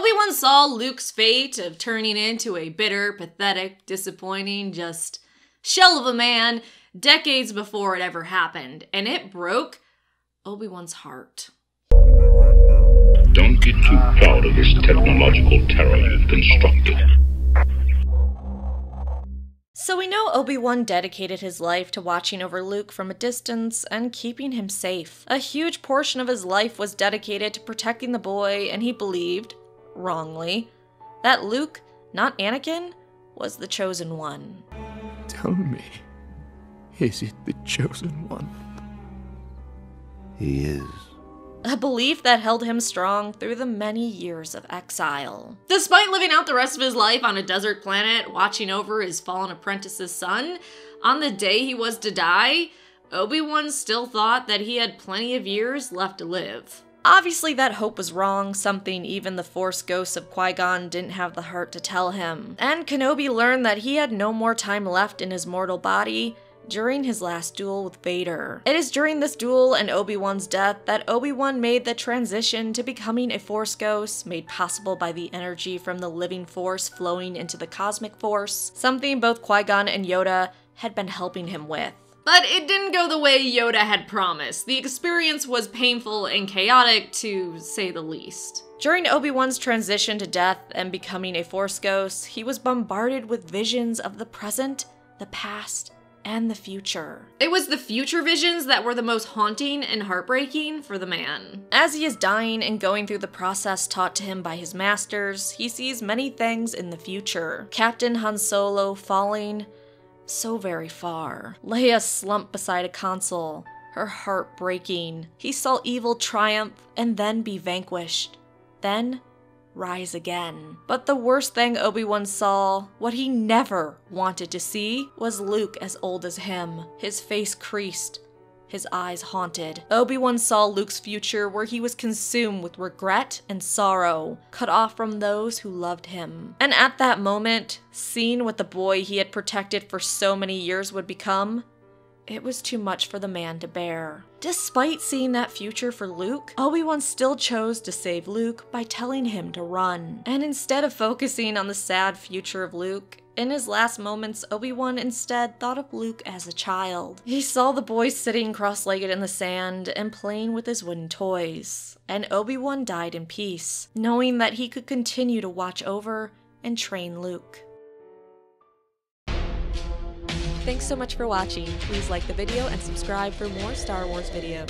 Obi-Wan saw Luke's fate of turning into a bitter, pathetic, disappointing, just shell of a man decades before it ever happened, and it broke Obi-Wan's heart. Don't get too proud of this technological terror you've constructed. So we know Obi-Wan dedicated his life to watching over Luke from a distance and keeping him safe. A huge portion of his life was dedicated to protecting the boy, and he believed, wrongly, that Luke, not Anakin, was the chosen one. Tell me, is it the chosen one? He is. A belief that held him strong through the many years of exile. Despite living out the rest of his life on a desert planet, watching over his fallen apprentice's son, on the day he was to die, Obi-Wan still thought that he had plenty of years left to live. Obviously that hope was wrong, something even the Force ghosts of Qui-Gon didn't have the heart to tell him. And Kenobi learned that he had no more time left in his mortal body during his last duel with Vader. It is during this duel and Obi-Wan's death that Obi-Wan made the transition to becoming a Force ghost, made possible by the energy from the living Force flowing into the cosmic Force, something both Qui-Gon and Yoda had been helping him with. But it didn't go the way Yoda had promised. The experience was painful and chaotic, to say the least. During Obi-Wan's transition to death and becoming a Force ghost, he was bombarded with visions of the present, the past, and the future. It was the future visions that were the most haunting and heartbreaking for the man. As he is dying and going through the process taught to him by his masters, he sees many things in the future. Captain Han Solo falling so very far. Leia slumped beside a console, her heart breaking. He saw evil triumph and then be vanquished. Then rise again. But the worst thing Obi-Wan saw, what he never wanted to see, was Luke as old as him, his face creased, his eyes haunted. Obi-Wan saw Luke's future where he was consumed with regret and sorrow, cut off from those who loved him. And at that moment, seeing what the boy he had protected for so many years would become, it was too much for the man to bear. Despite seeing that future for Luke, Obi-Wan still chose to save Luke by telling him to run. And instead of focusing on the sad future of Luke, in his last moments, Obi-Wan instead thought of Luke as a child. He saw the boy sitting cross-legged in the sand and playing with his wooden toys. And Obi-Wan died in peace, knowing that he could continue to watch over and train Luke. Thanks so much for watching. Please like the video and subscribe for more Star Wars videos.